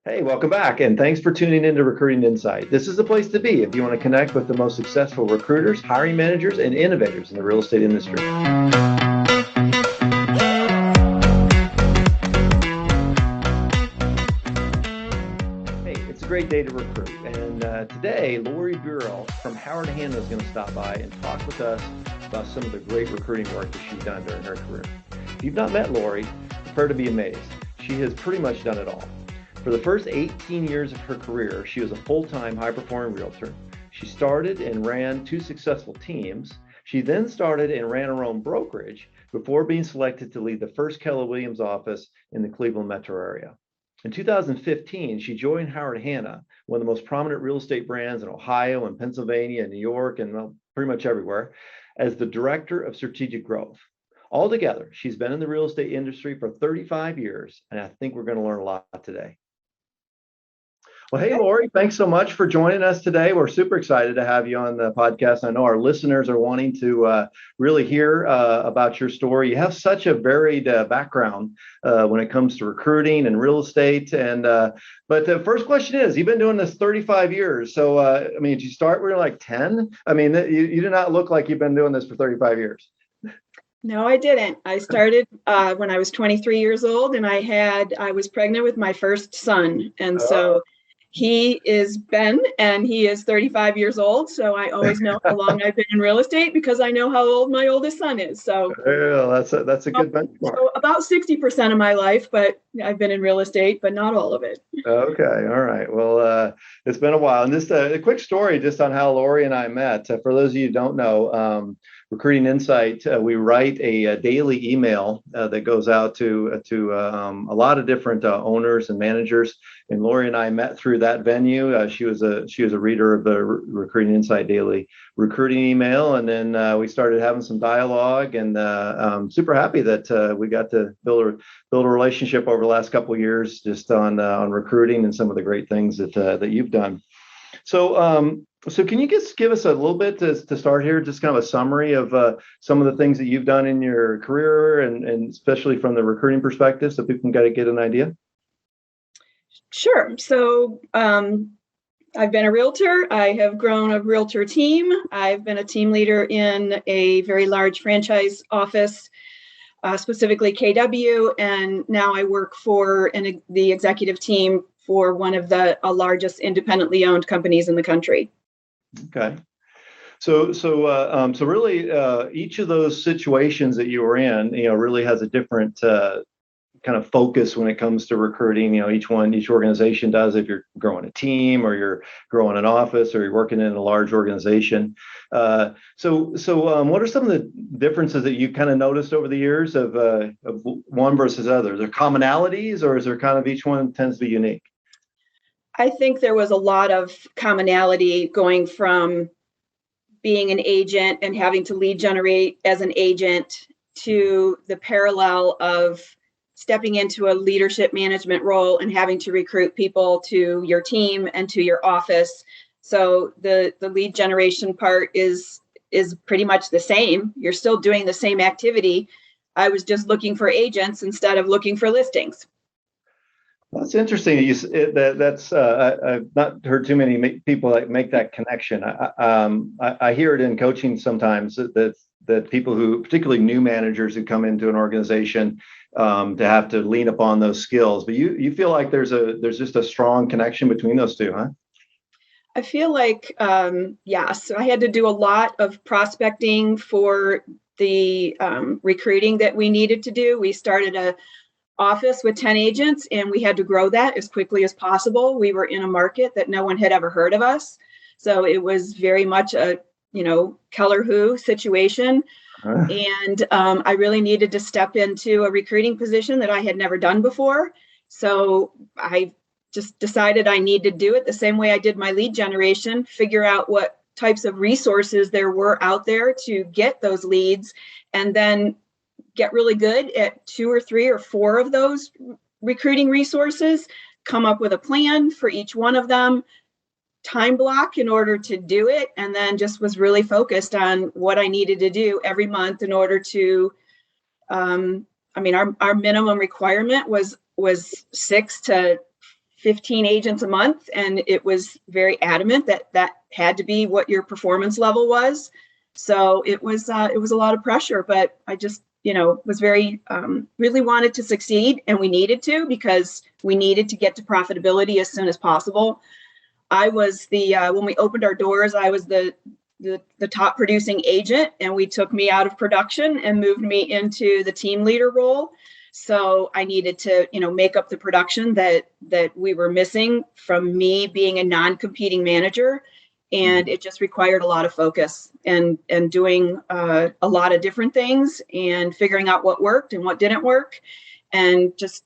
Hey, welcome back, and thanks for tuning into Recruiting Insight. This is the place to be if you want to connect with the most successful recruiters, hiring managers, and innovators in the real estate industry. Hey, it's a great day to recruit, and today, Laurie Brill from Howard Hanna is going to stop by and talk with us about some of the great recruiting work that she's done during her career. If you've not met Laurie, prepare to be amazed. She has pretty much done it all. For the first 18 years of her career, she was a full-time high-performing realtor. She started and ran two successful teams. She then started and ran her own brokerage before being selected to lead the first Keller Williams office in the Cleveland metro area. In 2015, she joined Howard Hanna, one of the most prominent real estate brands in Ohio and Pennsylvania and New York and pretty much everywhere, as the Director of Strategic Growth. Altogether, she's been in the real estate industry for 35 years, and I think we're going to learn a lot today. Well, hey, Laurie, thanks so much for joining us today. We're super excited to have you on the podcast. I know our listeners are wanting to really hear about your story. You have such a varied background when it comes to recruiting and real estate. But the first question is, you've been doing this 35 years. So, did you start when you were like 10? You do not look like you've been doing this for 35 years. No, I didn't. I started when I was 23 years old, and I was pregnant with my first son. And so he is Ben, and he is 35 years old. So I always know how long I've been in real estate because I know how old my oldest son is. So that's a good benchmark. So about 60% of my life, but I've been in real estate, but not all of it. Okay. All right. Well, it's been a while. And just a quick story just on how Laurie and I met. For those of you who don't know, Recruiting Insight, we write a daily email that goes out to a lot of different owners and managers. And Laurie and I met through that venue. She was a reader of the Recruiting Insight daily recruiting email, and then we started having some dialogue. And I'm super happy that we got to build a relationship over the last couple of years, just on recruiting and some of the great things that you've done. So can you just give us a little bit to start here, just kind of a summary of some of the things that you've done in your career, and especially from the recruiting perspective, so people can get an idea? Sure. So I've been a realtor. I have grown a realtor team. I've been a team leader in a very large franchise office, specifically KW, and now I work for the executive team for one of the largest independently owned companies in the country. Okay. So really, each of those situations that you were in, really has a different kind of focus when it comes to recruiting. Each organization does. If you're growing a team, or you're growing an office, or you're working in a large organization. So what are some of the differences that you kind of noticed over the years of one versus other? Are there commonalities, or is there kind of each one tends to be unique? I think there was a lot of commonality going from being an agent and having to lead generate as an agent to the parallel of stepping into a leadership management role and having to recruit people to your team and to your office. So the lead generation part is pretty much the same. You're still doing the same activity. I was just looking for agents instead of looking for listings. That's interesting. I've not heard too many people make that connection. I hear it in coaching sometimes that people who, particularly new managers who come into an organization, to have to lean upon those skills. But you feel like there's just a strong connection between those two, huh? I feel like yes. I had to do a lot of prospecting for the recruiting that we needed to do. We started a office with 10 agents, and we had to grow that as quickly as possible. We were in a market that no one had ever heard of us. So it was very much a, Keller Who situation. And I really needed to step into a recruiting position that I had never done before. So I just decided I need to do it the same way I did my lead generation, figure out what types of resources there were out there to get those leads, and then get really good at 2 or 3 or 4 of those recruiting resources, come up with a plan for each one of them, time block in order to do it, and then just was really focused on what I needed to do every month in order to, our minimum requirement was 6 to 15 agents a month, and it was very adamant that that had to be what your performance level was. So it was a lot of pressure, but I just, was very, really wanted to succeed, and we needed to, because we needed to get to profitability as soon as possible. I was when we opened our doors, I was the top producing agent, and we took me out of production and moved me into the team leader role. So I needed to, make up the production that we were missing from me being a non-competing manager. And it just required a lot of focus and doing a lot of different things and figuring out what worked and what didn't work, and just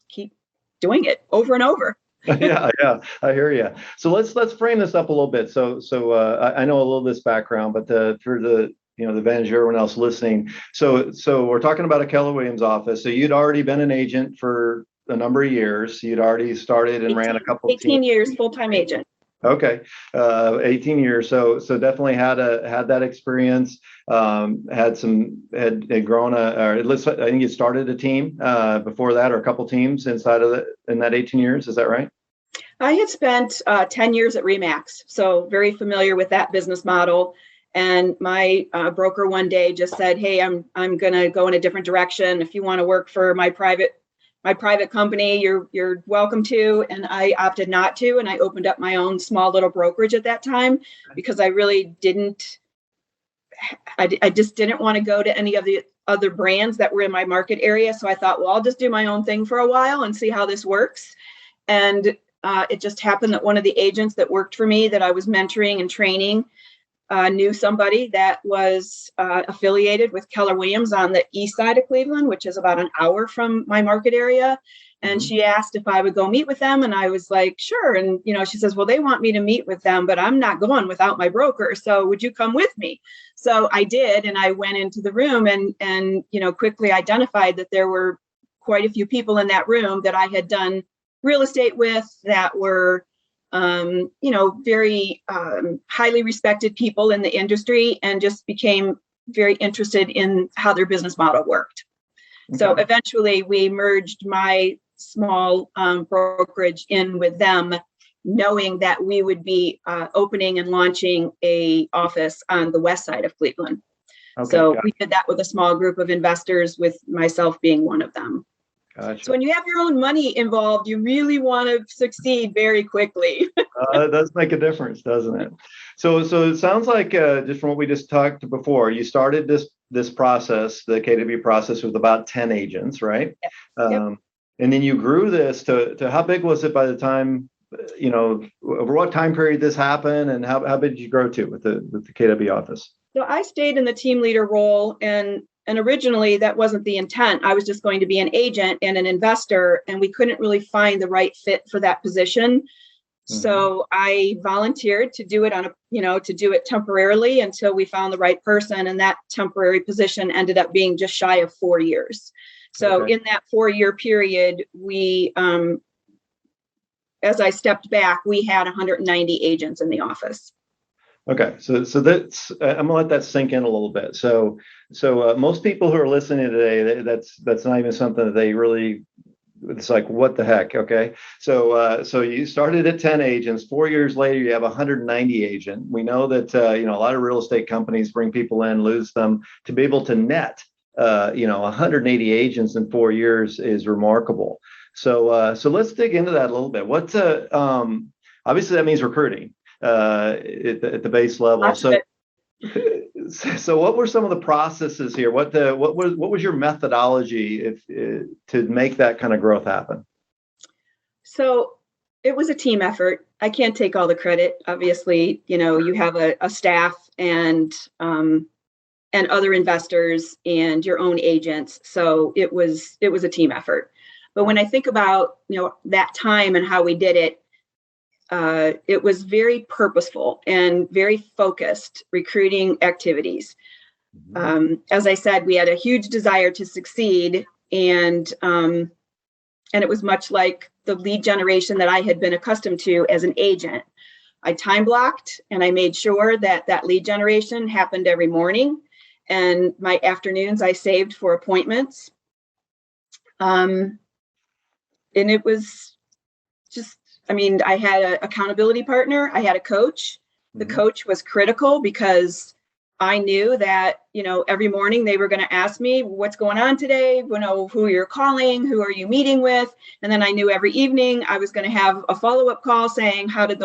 keep doing it over and over. Yeah, I hear you. So let's frame this up a little bit. So I know a little of this background, but for the advantage of everyone else listening. So we're talking about a Keller Williams office. So you'd already been an agent for a number of years. You'd already started and ran a couple 18 years full-time agent. Okay, 18 years. So definitely had that experience. Had grown or at least I think you started a team before that, or a couple teams in that 18 years. Is that right? I had spent 10 years at Remax, so very familiar with that business model. And my broker one day just said, "Hey, I'm going to go in a different direction. If you want to work for my private company, you're welcome to." And I opted not to, and I opened up my own small little brokerage at that time, because I really I just didn't want to go to any of the other brands that were in my market area. So I thought, well, I'll just do my own thing for a while and see how this works. And it just happened that one of the agents that worked for me that I was mentoring and training knew somebody that was affiliated with Keller Williams on the east side of Cleveland, which is about an hour from my market area. And she asked if I would go meet with them. And I was like, sure. And, she says, well, they want me to meet with them, but I'm not going without my broker. So would you come with me? So I did. And I went into the room and quickly identified that there were quite a few people in that room that I had done real estate with, that were very highly respected people in the industry, and just became very interested in how their business model worked. Okay. So eventually we merged my small brokerage in with them, knowing that we would be opening and launching a office on the west side of Cleveland. Okay, so we did that with a small group of investors, with myself being one of them. Gotcha. So when you have your own money involved, you really want to succeed very quickly. It does make a difference, doesn't it? So it sounds like, just from what we just talked before, you started this process, the KW process, with about 10 agents, right? Yep. And then you grew this to how big was it by the time, over what time period this happened, and how big did you grow to with the KW office? So I stayed in the team leader role, and originally that wasn't the intent. I was just going to be an agent and an investor, and we couldn't really find the right fit for that position. So I volunteered to do it to do it temporarily until we found the right person. And that temporary position ended up being just shy of 4 years. So in that 4-year period, we, as I stepped back, we had 190 agents in the office. Okay, so that's I'm gonna let that sink in a little bit. So most people who are listening today, that's not even something that they really. It's like, what the heck? Okay, so you started at 10 agents. 4 years later, you have 190 agent. We know that a lot of real estate companies bring people in, lose them. To be able to net 180 agents in 4 years is remarkable. So let's dig into that a little bit. What obviously that means recruiting at the base level. So what were some of the processes here? What was your methodology to make that kind of growth happen? So it was a team effort. I can't take all the credit. Obviously, you have a staff and other investors and your own agents. So it was a team effort. But when I think about that time and how we did it, it was very purposeful and very focused recruiting activities. As I said, we had a huge desire to succeed, and it was much like the lead generation that I had been accustomed to as an agent. I time blocked, and I made sure that lead generation happened every morning, and my afternoons I saved for appointments. And it was I had an accountability partner. I had a coach. The coach was critical because I knew that, every morning they were going to ask me what's going on today, who you're calling, who are you meeting with? And then I knew every evening I was going to have a follow-up call saying, how did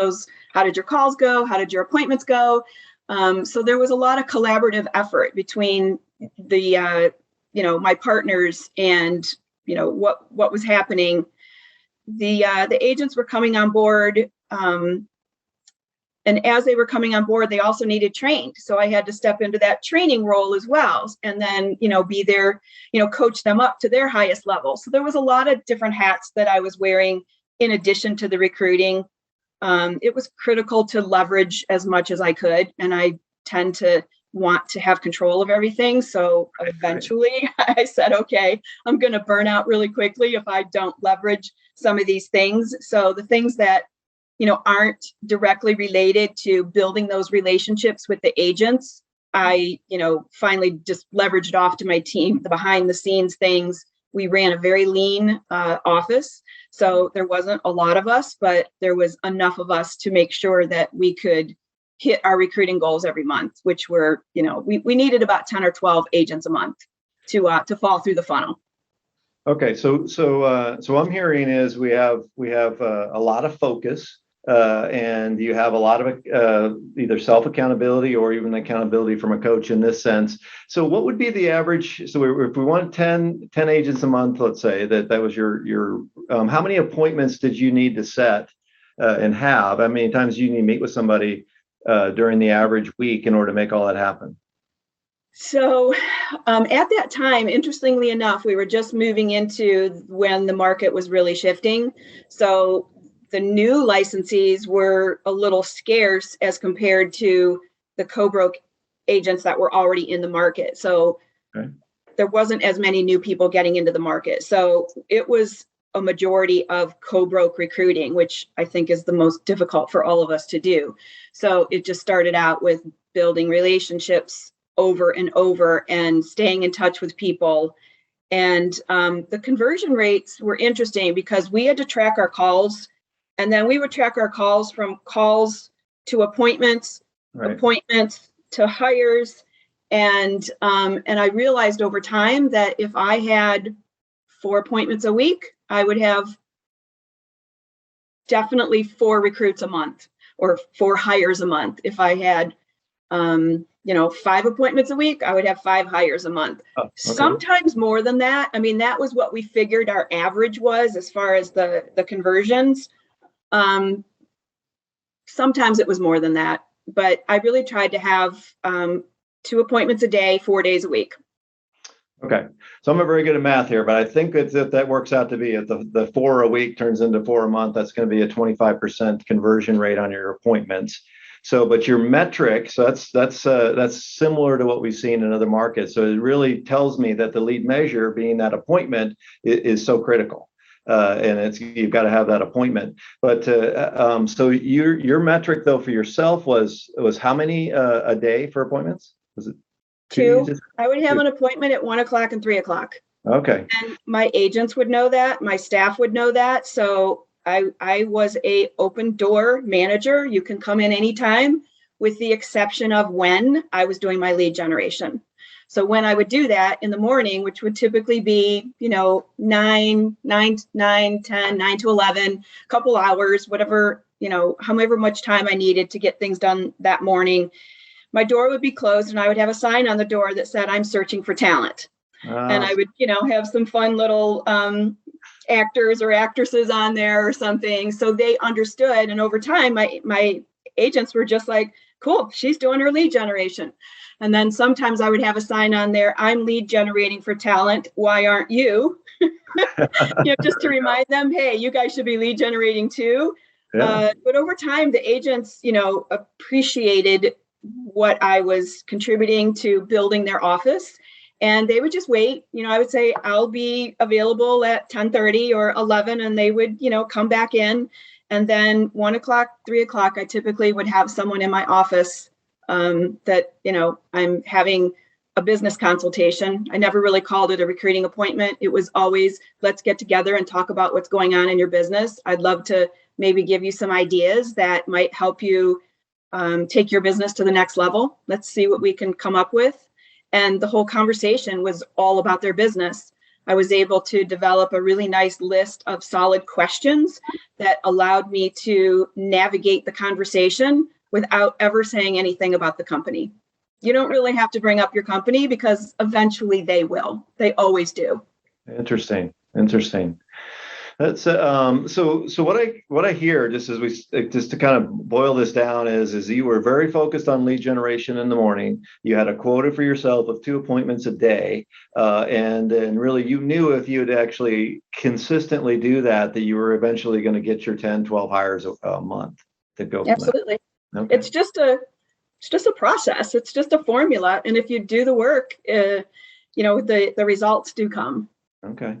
your calls go? How did your appointments go? So there was a lot of collaborative effort between the, my partners and, what was happening. The agents were coming on board. And as they were coming on board, they also needed trained. So I had to step into that training role as well. And then, be there, coach them up to their highest level. So there was a lot of different hats that I was wearing in addition to the recruiting. It was critical to leverage as much as I could. And I tend to want to have control of everything. So eventually I said, okay, I'm going to burn out really quickly if I don't leverage some of these things. So the things that aren't directly related to building those relationships with the agents, I, finally just leveraged off to my team, the behind the scenes things. We ran a very lean office. So there wasn't a lot of us, but there was enough of us to make sure that we could hit our recruiting goals every month, which were, we needed about 10 or 12 agents a month to fall through the funnel. Okay. So I'm hearing is we have a lot of focus. And you have a lot of either self-accountability or even accountability from a coach in this sense. So what would be the average? So if we want 10 agents a month, let's say that was your how many appointments did you need to set and have? How many times do you need to meet with somebody during the average week in order to make all that happen? So at that time, interestingly enough, we were just moving into when the market was really shifting. So the new licensees were a little scarce as compared to the co-broke agents that were already in the market. So there wasn't as many new people getting into the market. So it was a majority of co-broke recruiting, which I think is the most difficult for all of us to do. So it just started out with building relationships over and over and staying in touch with people. And the conversion rates were interesting because we had to track our calls. And then we would track our calls from calls to appointments, appointments to hires. And I realized over time that if I had 4 appointments a week, I would have definitely 4 recruits a month or 4 hires a month. If I had, 5 appointments a week, I would have 5 hires a month. Oh, okay. Sometimes more than that. I mean, that was what we figured our average was as far as the conversions. Sometimes it was more than that, but I really tried to have 2 appointments a day, 4 days a week. Okay. So I'm not very good at math here, but I think that works out to be if the 4 a week turns into 4 a month, that's going to be a 25% conversion rate on your appointments. So, but your metric, so that's similar to what we've seen in other markets. So it really tells me that the lead measure being that appointment is so critical. And you've got to have that appointment. But so your metric though for yourself was how many a day for appointments? Was it 2? I would have an appointment at 1 o'clock and 3 o'clock. Okay. And my agents would know that. My staff would know that. So I was a open door manager. You can come in anytime, with the exception of when I was doing my lead generation. So when I would do that in the morning, which would typically be, 9 to 11, a couple hours, whatever, however much time I needed to get things done that morning, my door would be closed and I would have a sign on the door that said, "I'm searching for talent." And I would, have some fun little actors or actresses on there or something. So they understood. And over time, my agents were just like, "Cool, she's doing her lead generation." And then sometimes I would have a sign on there, "I'm lead generating for talent. Why aren't you?" Just to remind them, hey, you guys should be lead generating too. Yeah. But over time, the agents, appreciated what I was contributing to building their office. And they would just wait. I would say, "I'll be available at 10:30 or 11." And they would, come back in. And then 1 o'clock, 3 o'clock, I typically would have someone in my office that, I'm having a business consultation. I never really called it a recruiting appointment. It was always, let's get together and talk about what's going on in your business. I'd love to maybe give you some ideas that might help you take your business to the next level. Let's see what we can come up with. And the whole conversation was all about their business. I was able to develop a really nice list of solid questions that allowed me to navigate the conversation without ever saying anything about the company. You don't really have to bring up your company because eventually they will. They always do. Interesting. That's so what I hear, just as just to kind of boil this down, is you were very focused on lead generation in the morning. You had a quota for yourself of 2 appointments a day, and then really you knew if you would actually consistently do that you were eventually going to get your 10, 12 hires a month to go. Absolutely. Okay. It's just a process. It's just a formula, and if you do the work, the results do come. Okay.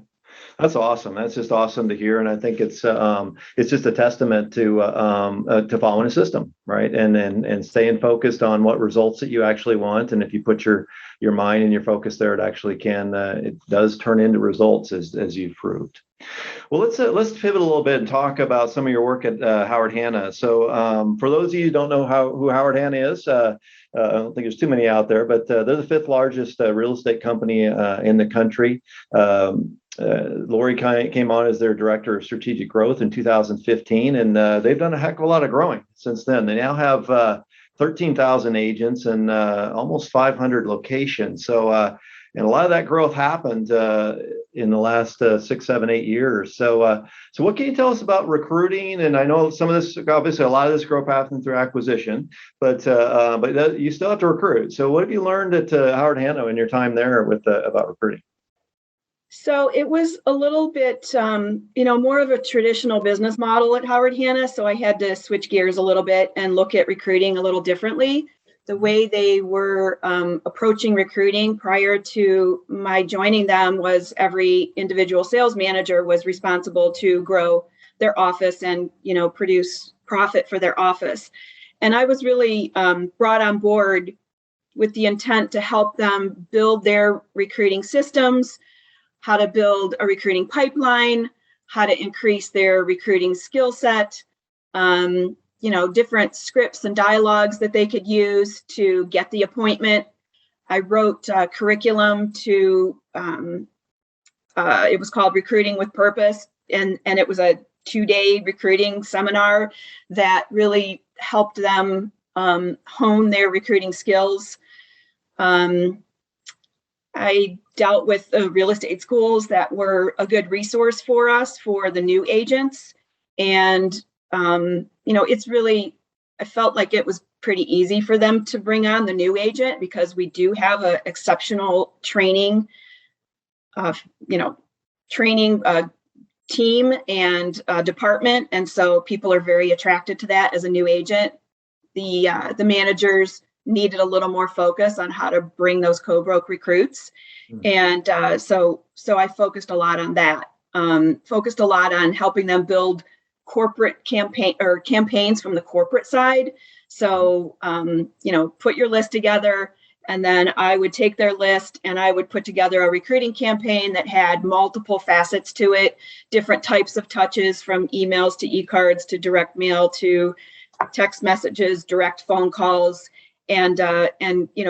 That's awesome. That's just awesome to hear, and I think it's just a testament to following a system, right? And staying focused on what results that you actually want. And if you put your mind and your focus there, it actually it does turn into results as you've proved. Well, let's pivot a little bit and talk about some of your work at Howard Hanna. So for those of you who don't know who Howard Hanna is, I don't think there's too many out there, but they're the 5th largest real estate company in the country. Laurie came on as their director of strategic growth in 2015, and they've done a heck of a lot of growing since then. They now have 13,000 agents and almost 500 locations. So, and a lot of that growth happened in the last 6, 7, 8 years. So what can you tell us about recruiting? And I know some of this, obviously, a lot of this growth happened through acquisition, but you still have to recruit. So what have you learned at Howard Hanna in your time there about recruiting? So it was a little bit, more of a traditional business model at Howard Hanna. So I had to switch gears a little bit and look at recruiting a little differently. The way they were approaching recruiting prior to my joining them was every individual sales manager was responsible to grow their office and, produce profit for their office. And I was really brought on board with the intent to help them build their recruiting systems, how to build a recruiting pipeline, how to increase their recruiting skill set, different scripts and dialogues that they could use to get the appointment. I wrote curriculum to, it was called Recruiting with Purpose, and it was a 2-day recruiting seminar that really helped them hone their recruiting skills. I dealt with the real estate schools that were a good resource for us for the new agents. And, it's really, I felt like it was pretty easy for them to bring on the new agent because we do have an exceptional training team and department. And so people are very attracted to that as a new agent. The managers needed a little more focus on how to bring those co-broke recruits. And so I focused a lot on that, focused a lot on helping them build corporate campaigns from the corporate side. So, put your list together, and then I would take their list and I would put together a recruiting campaign that had multiple facets to it, different types of touches, from emails to e-cards to direct mail to text messages, direct phone calls, and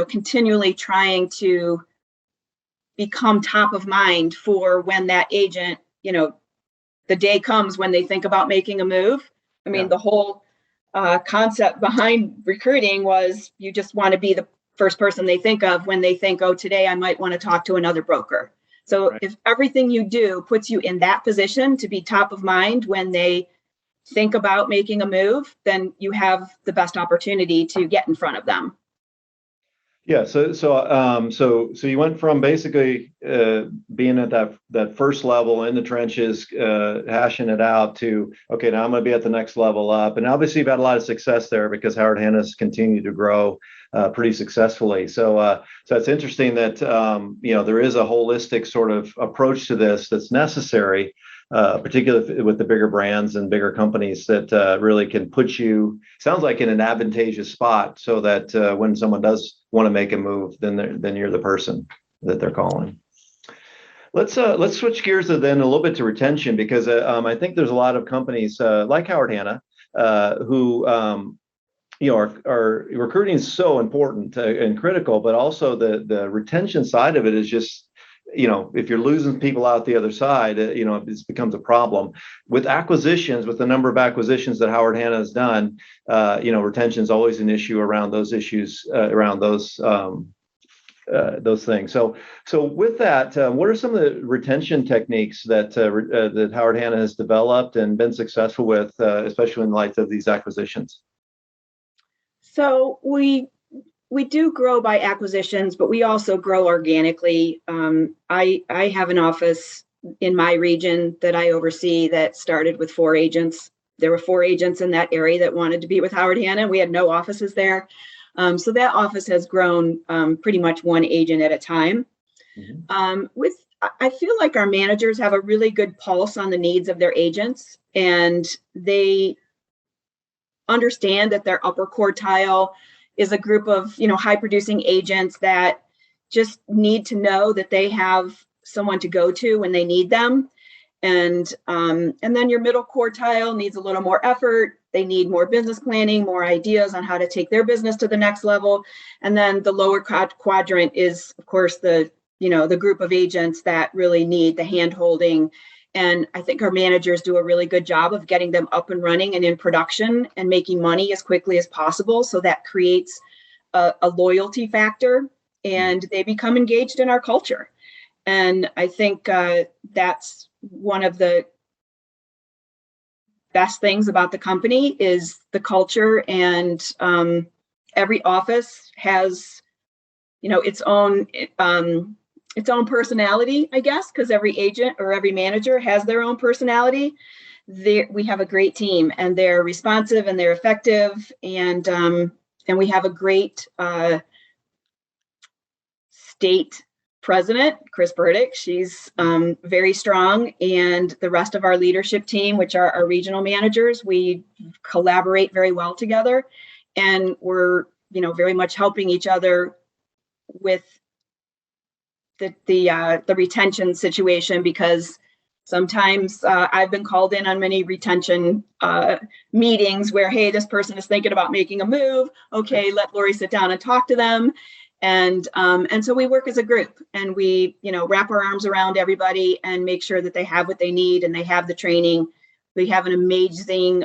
continually trying to become top of mind for when that agent, the day comes when they think about making a move. I mean, The whole concept behind recruiting was you just want to be the first person they think of when they think, oh, today I might want to talk to another broker. So right. If everything you do puts you in that position to be top of mind when they think about making a move, then you have the best opportunity to get in front of them. Yeah. So you went from basically being at that first level in the trenches, hashing it out, to, okay, now I'm going to be at the next level up. And obviously you've had a lot of success there because Howard Hanna's continued to grow pretty successfully. So it's interesting that, there is a holistic sort of approach to this that's necessary, particularly with the bigger brands and bigger companies that really can put you, sounds like, in an advantageous spot so that when someone does want to make a move, then you're the person that they're calling. Let's switch gears then a little bit to retention, because I think there's a lot of companies like Howard Hanna who are recruiting is so important and critical, but also the retention side of it is just, if you're losing people out the other side, it becomes a problem. With acquisitions, with the number of acquisitions that Howard Hanna has done, retention is always an issue around those issues, around those things. So with that, what are some of the retention techniques that Howard Hanna has developed and been successful with, especially in light of these acquisitions? So we do grow by acquisitions, but we also grow organically. I have an office in my region that I oversee that started with 4 agents. There were 4 agents in that area that wanted to be with Howard Hanna. We had no offices there. So that office has grown pretty much 1 agent at a time. Mm-hmm. I feel like our managers have a really good pulse on the needs of their agents, and they understand that their upper quartile is a group of, high producing agents that just need to know that they have someone to go to when they need them. And then your middle quartile needs a little more effort. They need more business planning, more ideas on how to take their business to the next level. And then the lower quadrant is, of course, the group of agents that really need the hand holding. And I think our managers do a really good job of getting them up and running and in production and making money as quickly as possible. So that creates a loyalty factor, and they become engaged in our culture. And I think that's one of the best things about the company is the culture. And every office has, its own personality, I guess, because every agent or every manager has their own personality. We have a great team, and they're responsive and they're effective, and we have a great state president, Chris Burdick. She's very strong, and the rest of our leadership team, which are our regional managers, we collaborate very well together, and we're very much helping each other with the retention situation, because sometimes I've been called in on many retention meetings where, hey, this person is thinking about making a move. Okay, let Laurie sit down and talk to them. And so we work as a group, and we, wrap our arms around everybody and make sure that they have what they need and they have the training. We have an amazing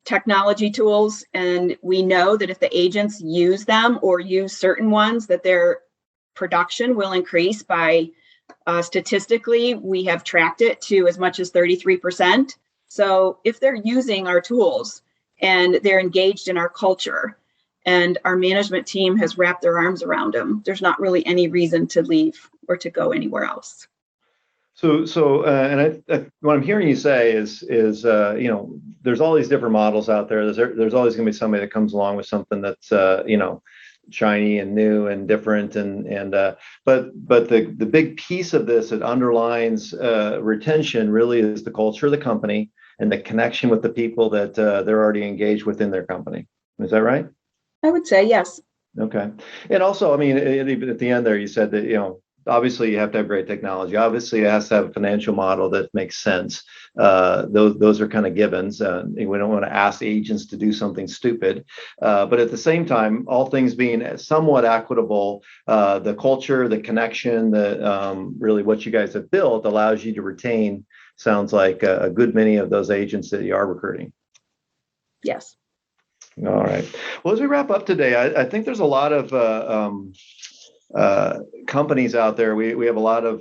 technology tools, and we know that if the agents use them or use certain ones, that their production will increase by statistically, we have tracked it to as much as 33%. So if they're using our tools and they're engaged in our culture and our management team has wrapped their arms around them, there's not really any reason to leave or to go anywhere else. And what I'm hearing you say is there's all these different models out there. There's always going to be somebody that comes along with something that's shiny and new and different, but the big piece of this that underlines retention really is the culture of the company and the connection with the people that they're already engaged within their company. Is that right? I would say yes. Okay. And also, even at the end there, you said that, obviously you have to have great technology. Obviously it has to have a financial model that makes sense. Those are kind of givens. We don't want to ask agents to do something stupid. But at the same time, all things being somewhat equitable, the culture, the connection, really what you guys have built allows you to retain, sounds like a good many of those agents that you are recruiting. Yes. All right. Well, as we wrap up today, I think there's a lot of companies out there. We have a lot of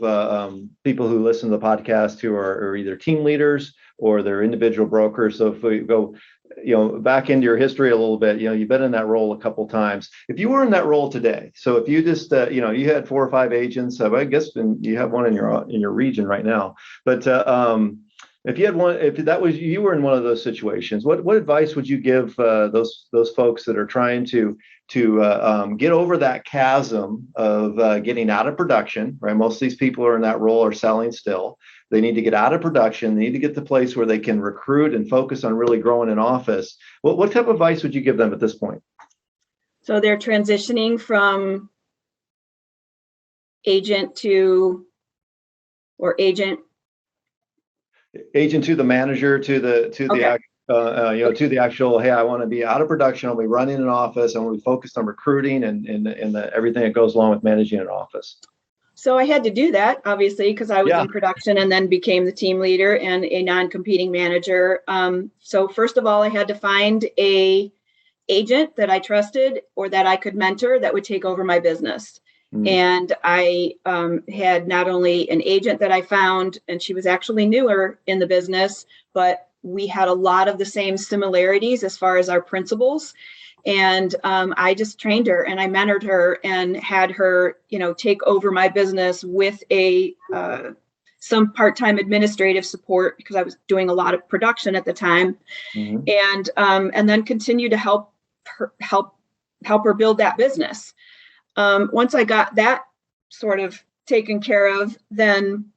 people who listen to the podcast who are either team leaders or they're individual brokers. So if we go, back into your history a little bit, you've been in that role a couple times. If you were in that role today, so if you just, you had 4 or 5 agents, I guess you have one in your region right now, but if you had one, if that was you were in one of those situations, what advice would you give those folks that are trying to get over that chasm of getting out of production, right? Most of these people are in that role are selling still. They need to get out of production. They need to get to the place where they can recruit and focus on really growing an office. What type of advice would you give them at this point? So they're transitioning from agent to, or agent to the manager, to the Okay. to the actual, hey, I want to be out of production. I'll be running an office. I'm going to be focused on recruiting and everything that goes along with managing an office. So I had to do that, obviously, because I was Yeah. in production and then became the team leader and a non-competing manager. So first of all, I had to find a agent that I trusted or that I could mentor that would take over my business. And I had not only an agent that I found, and she was actually newer in the business, but we had a lot of the same similarities as far as our principles. And I just trained her and I mentored her and had her, take over my business with some part-time administrative support because I was doing a lot of production at the time, and then continue to help her build that business. Once I got that sort of taken care of, then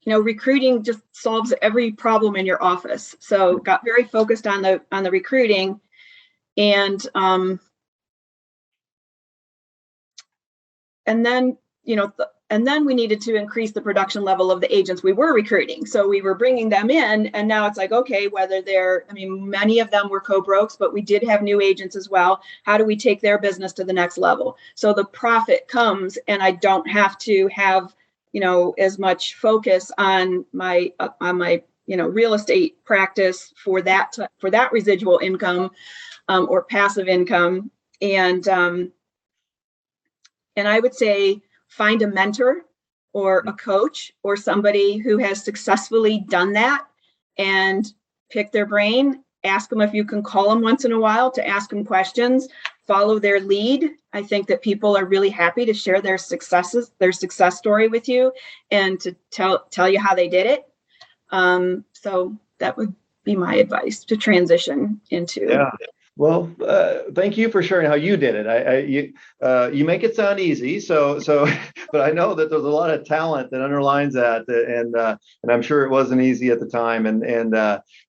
recruiting just solves every problem in your office. So got very focused on the recruiting, and then and then we needed to increase the production level of the agents we were recruiting. So we were bringing them in, and now it's like, okay, whether many of them were co-brokes, but we did have new agents as well. How do we take their business to the next level? So the profit comes, and I don't have to have, as much focus on my real estate practice for that residual income or passive income. And I would say find a mentor or a coach or somebody who has successfully done that and pick their brain. Ask them if you can call them once in a while to ask them questions. Follow their lead. I think that people are really happy to share their success story with you and to tell you how they did it. So that would be my advice to transition into. Yeah. Well, thank you for sharing how you did it. You make it sound easy. So, but I know that there's a lot of talent that underlines that, and I'm sure it wasn't easy at the time. And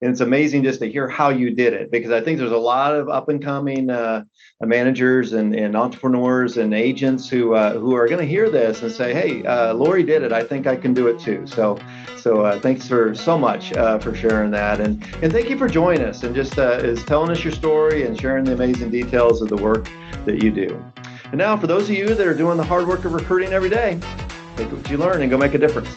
it's amazing just to hear how you did it, because I think there's a lot of up and coming managers and entrepreneurs and agents who are going to hear this and say, hey, Laurie did it. I think I can do it too. So thanks for so much for sharing that, and thank you for joining us and just is telling us your story and sharing the amazing details of the work that you do. And now, for those of you that are doing the hard work of recruiting every day, take what you learn and go make a difference.